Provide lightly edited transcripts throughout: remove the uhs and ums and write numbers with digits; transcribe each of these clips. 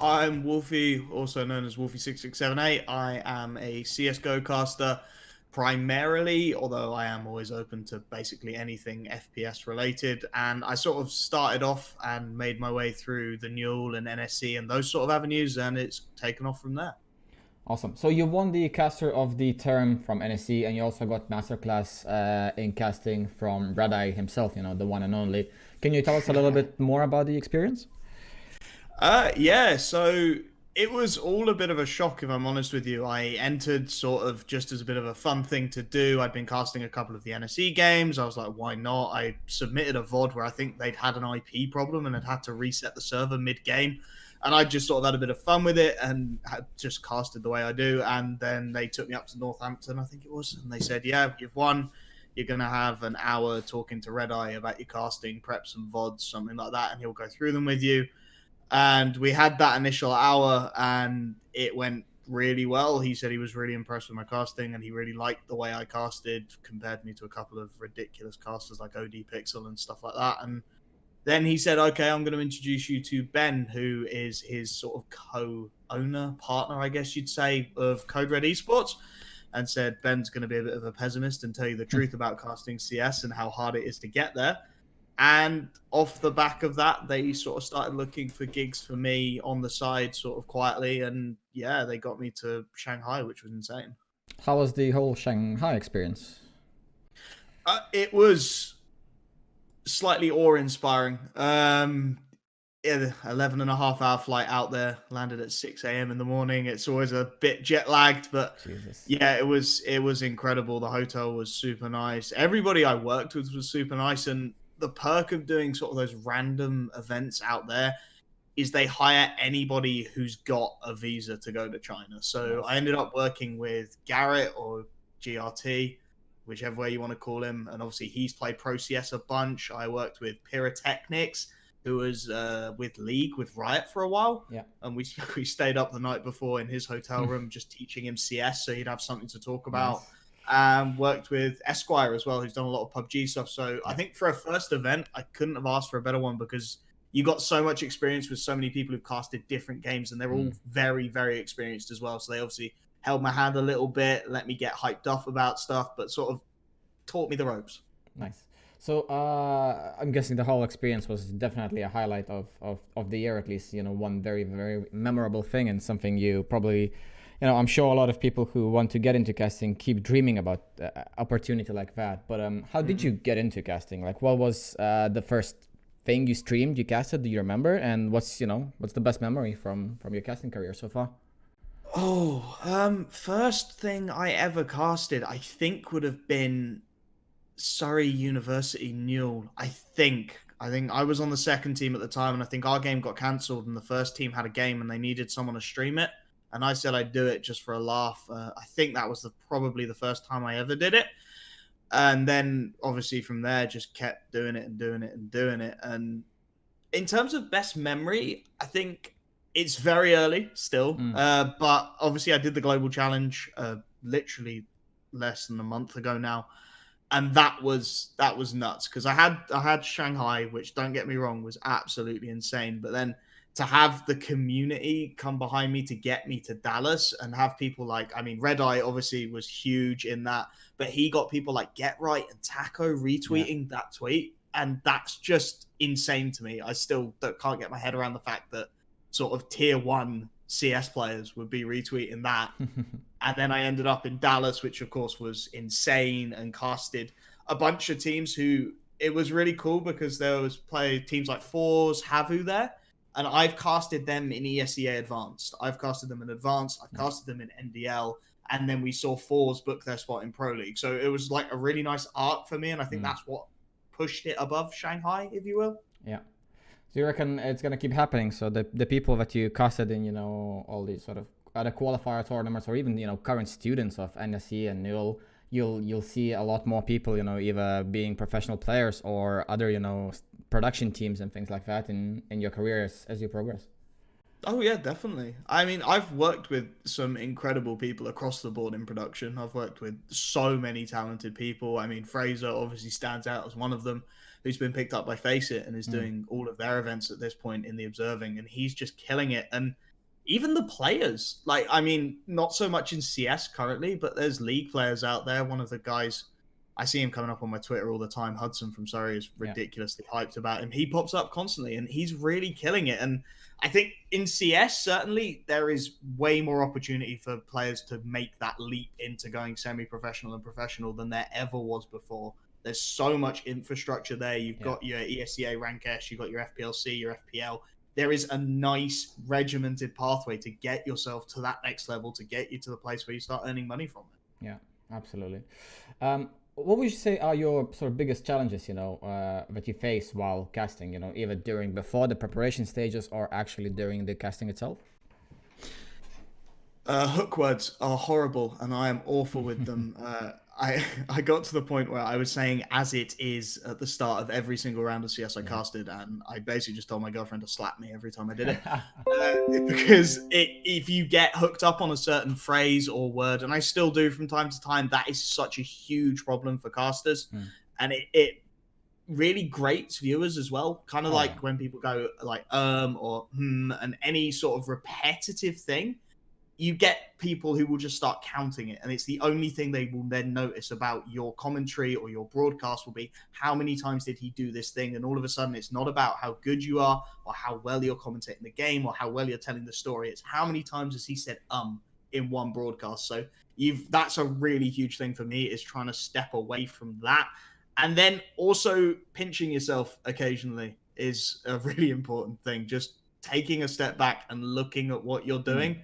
I'm Wolfy, also known as Wolfy6678. I am a CSGO caster primarily, although I am always open to basically anything FPS related. And I sort of started off and made my way through the Newell and NSC and those sort of avenues, and it's taken off from there. Awesome. So you won the caster of the term from NSC, and you also got masterclass in casting from Radai himself, the one and only. Can you tell us a little bit more about the experience? Yeah, so it was all a bit of a shock, if I'm honest with you. I entered sort of just as a bit of a fun thing to do. I'd been casting a couple of the NSE games. I was like, why not? I submitted a VOD where I think they'd had an IP problem and had to reset the server mid-game. And I just sort of had a bit of fun with it and had just casted the way I do. And then they took me up to Roehampton, I think it was, and they said, yeah, you've won. You're going to have an hour talking to Red Eye about your casting, prep some VODs, something like that, and he'll go through them with you. And we had that initial hour and it went really well. He said he was really impressed with my casting and he really liked the way I casted, compared me to a couple of ridiculous casters like OD Pixel and stuff like that. And then he said, okay, I'm going to introduce you to Ben, who is his sort of co-owner, partner, I guess you'd say, of Code Red Esports, and said Ben's going to be a bit of a pessimist and tell you the truth about casting CS and how hard it is to get there. And off the back of that, they sort of started looking for gigs for me on the side, sort of quietly. And yeah, they got me to Shanghai, which was insane. How was the whole Shanghai experience? It was slightly awe-inspiring. Yeah, 11 and a half hour flight out there, landed at 6 a.m. in the morning. It's always a bit jet lagged, but Jesus. yeah, it was incredible. The hotel was super nice. Everybody I worked with was super nice. And the perk of doing sort of those random events out there is they hire anybody who's got a visa to go to China. So I ended up working with Garrett or GRT, whichever way you want to call him. And obviously he's played Pro CS a bunch. I worked with Pyrotechnics, who was with League, with Riot for a while. Yeah. And we stayed up the night before in his hotel room just teaching him CS so he'd have something to talk about. Nice. Worked with Esquire as well, who's done a lot of PUBG stuff. So I think for a first event, I couldn't have asked for a better one because you got so much experience with so many people who've casted different games, and they're all very, very experienced as well. So they obviously held my hand a little bit, let me get hyped up about stuff, but sort of taught me the ropes. Nice. So I'm guessing the whole experience was definitely a highlight of the year, at least, one very, very memorable thing, and something you probably, I'm sure a lot of people who want to get into casting keep dreaming about opportunity like that. But how did you get into casting? Like, what was the first thing you streamed, you casted? Do you remember? And what's the best memory from your casting career so far? First thing I ever casted, I think would have been Surrey University Newell. I think I was on the second team at the time, and I think our game got cancelled, and the first team had a game, and they needed someone to stream it. And I said I'd do it just for a laugh. I think that was probably the first time I ever did it. And then obviously from there, just kept doing it and doing it and doing it. And in terms of best memory, I think it's very early still. But obviously I did the global challenge literally less than a month ago now. And that was nuts because I had Shanghai, which, don't get me wrong, was absolutely insane. But then to have the community come behind me to get me to Dallas and have people like, I mean, Red Eye obviously was huge in that, but he got people like Get Right and Taco retweeting that tweet. And that's just insane to me. I still can't get my head around the fact that sort of tier 1 CS players would be retweeting that. And then I ended up in Dallas, which of course was insane, and casted a bunch of teams who, it was really cool because there was teams like Fours, Havu there. And I've casted them in ESEA Advanced. I've casted them in Advanced. I've casted them in NDL. And then we saw Fours book their spot in Pro League. So it was like a really nice arc for me. And I think that's what pushed it above Shanghai, if you will. Yeah. So you reckon it's going to keep happening? So the people that you casted in, all these sort of other qualifier tournaments, or even, current students of NSE and Newell, you'll see a lot more people, either being professional players or other, production teams and things like that in your career as you progress. Oh yeah, definitely. I mean, I've worked with some incredible people across the board in production. I've worked with so many talented people. I mean, Fraser obviously stands out as one of them, who's been picked up by Faceit and is doing all of their events at this point in the observing, and he's just killing it. And even the players. Like, I mean, not so much in CS currently, but there's league players out there. One of the guys, I see him coming up on my Twitter all the time. Hudson from Surrey is ridiculously hyped about him. He pops up constantly and he's really killing it. And I think in CS, certainly, there is way more opportunity for players to make that leap into going semi-professional and professional than there ever was before. There's so much infrastructure there. You've got your ESEA Rank S, you've got your FPLC, your FPL. There is a nice regimented pathway to get yourself to that next level, to get you to the place where you start earning money from it. Yeah, absolutely. What would you say are your sort of biggest challenges, that you face while casting, either before the preparation stages or actually during the casting itself? Hook words are horrible, and I am awful with them. I got to the point where I was saying "as it is" at the start of every single round of CS I casted, and I basically just told my girlfriend to slap me every time I did it. Because if you get hooked up on a certain phrase or word, and I still do from time to time, that is such a huge problem for casters, and it really grates viewers as well. Kind of when people go like or and any sort of repetitive thing. You get people who will just start counting it, and it's the only thing they will then notice about your commentary or your broadcast will be how many times did he do this thing, and all of a sudden it's not about how good you are or how well you're commentating the game or how well you're telling the story. It's how many times has he said in one broadcast. So that's a really huge thing for me, is trying to step away from that. And then also pinching yourself occasionally is a really important thing. Just taking a step back and looking at what you're doing.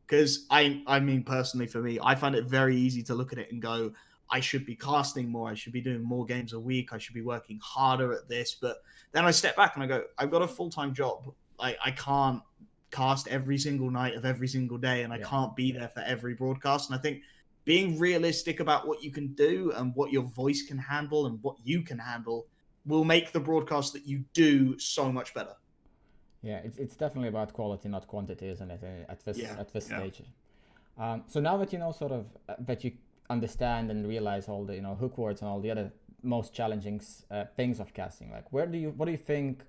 Because I mean, personally, for me, I find it very easy to look at it and go, I should be casting more. I should be doing more games a week. I should be working harder at this. But then I step back and I go, I've got a full-time job. I can't cast every single night of every single day, and I can't be there for every broadcast. And I think being realistic about what you can do and what your voice can handle and what you can handle will make the broadcast that you do so much better. Yeah, it's definitely about quality, not quantity, isn't it? At this stage. So now that sort of that you understand and realize all the hook words and all the other most challenging things of casting, like what do you think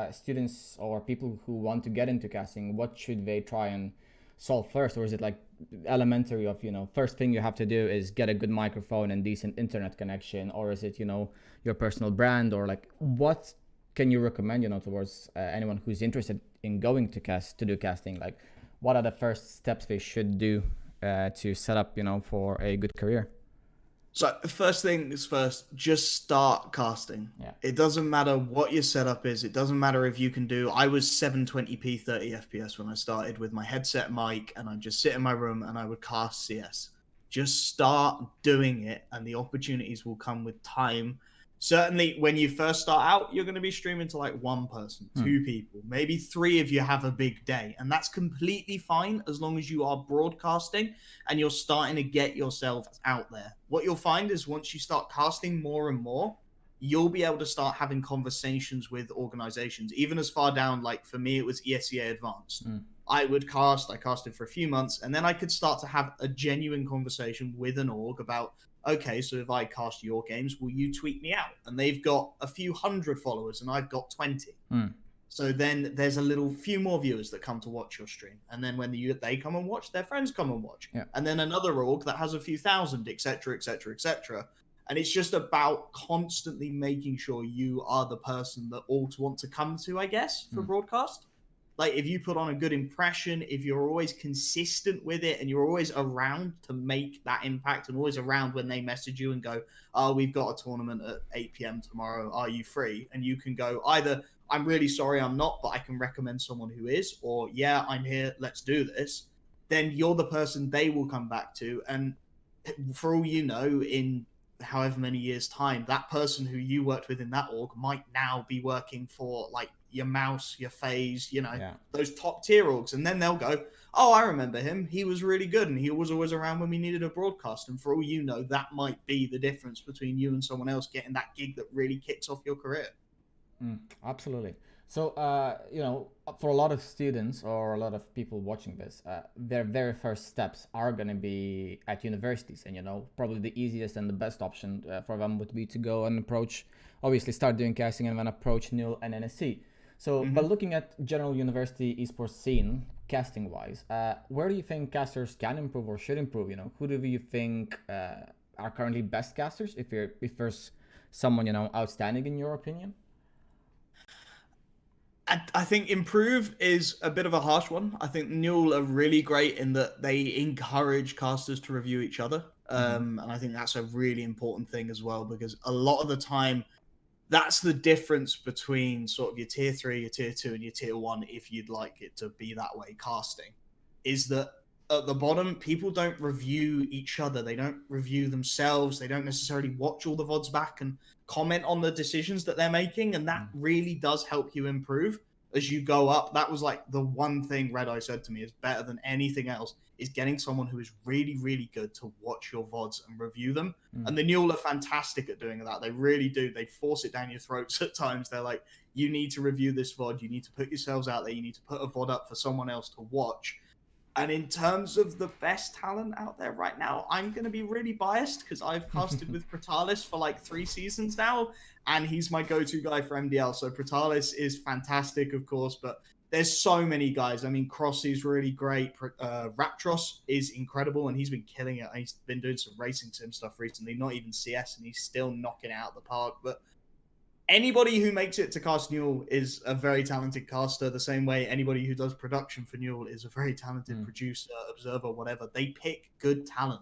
students or people who want to get into casting, what should they try and solve first? Or is it like elementary of first thing you have to do is get a good microphone and decent internet connection? Or is it your personal brand? Or like what can you recommend towards anyone who's interested in going to do casting? Like what are the first steps they should do to set up for a good career? So first things first, just start casting. It doesn't matter what your setup is. It doesn't matter if you can do. I was 720p 30 FPS when I started with my headset mic, and I'd just sit in my room and I would cast CS. Just start doing it, and the opportunities will come with time. Certainly, when you first start out, you're going to be streaming to like one person, two people, maybe three if you have a big day. And that's completely fine as long as you are broadcasting and you're starting to get yourself out there. What you'll find is once you start casting more and more, you'll be able to start having conversations with organizations, even as far down, like for me, it was ESEA Advanced. I casted for a few months, and then I could start to have a genuine conversation with an org about, okay, so if I cast your games, will you tweet me out? And they've got a few hundred followers and I've got 20. So then there's a few more viewers that come to watch your stream. And then when they come and watch, their friends come and watch. And then another org that has a few thousand, etc., etc., etc. And it's just about constantly making sure you are the person that all want to come to, I guess, for broadcast. Like if you put on a good impression, if you're always consistent with it and you're always around to make that impact and always around when they message you and go, oh, we've got a tournament at 8 p.m. tomorrow. Are you free? And you can go either, I'm really sorry I'm not, but I can recommend someone who is, or yeah, I'm here. Let's do this. Then you're the person they will come back to. And for all you know, in however many years time, that person who you worked with in that org might now be working for like your Mouse, your FaZe, those top tier orgs. And then they'll go, oh, I remember him. He was really good. And he was always around when we needed a broadcast. And for all you know, that might be the difference between you and someone else getting that gig that really kicks off your career. Absolutely. So, for a lot of students or a lot of people watching this, their very first steps are going to be at universities. And, probably the easiest and the best option for them would be to go and approach, obviously start doing casting and then approach NIL and NSC. So, but looking at general university esports scene, casting wise, where do you think casters can improve or should improve? You know, who do you think are currently best casters? If there's someone, you know, outstanding in your opinion? I think improve is a bit of a harsh one. I think Newell are really great in that they encourage casters to review each other. And I think that's a really important thing as well, because a lot of the time, that's the difference between sort of your tier 3, your tier 2, and your tier 1, if you'd like it to be that way, casting, is that at the bottom, people don't review each other. They don't review themselves. They don't necessarily watch all the VODs back and comment on the decisions that they're making. And that really does help you improve as you go up. That was like the one thing Red Eye said to me is better than anything else is getting someone who is really, really good to watch your VODs and review them. And the Newell are fantastic at doing that. They really do. They force it down your throats at times. They're like, you need to review this VOD. You need to put yourselves out there. You need to put a VOD up for someone else to watch. And in terms of the best talent out there right now, I'm going to be really biased because I've casted with Protalis for like 3 seasons now, and he's my go-to guy for MDL. So Protalis is fantastic, of course, but there's so many guys. I mean, Crossy's really great. Raptros is incredible, and he's been killing it. He's been doing some racing sim stuff recently, not even CS, and he's still knocking it out of the park. But anybody who makes it to cast Newell is a very talented caster, the same way anybody who does production for Newell is a very talented producer, observer, whatever. They pick good talent.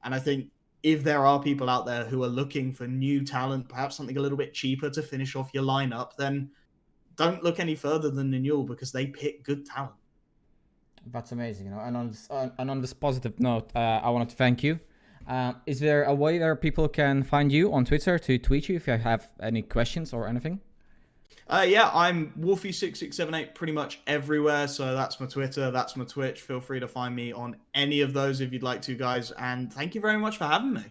And I think if there are people out there who are looking for new talent, perhaps something a little bit cheaper to finish off your lineup, then don't look any further than the Newell, because they pick good talent. That's amazing, you know. And on this positive note, I wanted to thank you. Is there a way where people can find you on Twitter to tweet you if you have any questions or anything? Yeah, I'm Wolfy6678 pretty much everywhere. So that's my Twitter, that's my Twitch. Feel free to find me on any of those if you'd like to, guys. And thank you very much for having me.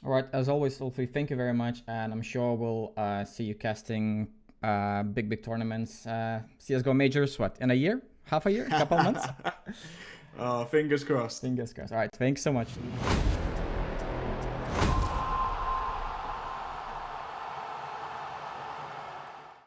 All right, as always, Wolfy, thank you very much. And I'm sure we'll see you casting big tournaments, CSGO majors, what, in a year? Half a year? A couple of months? Fingers crossed. Fingers crossed. All right, thanks so much.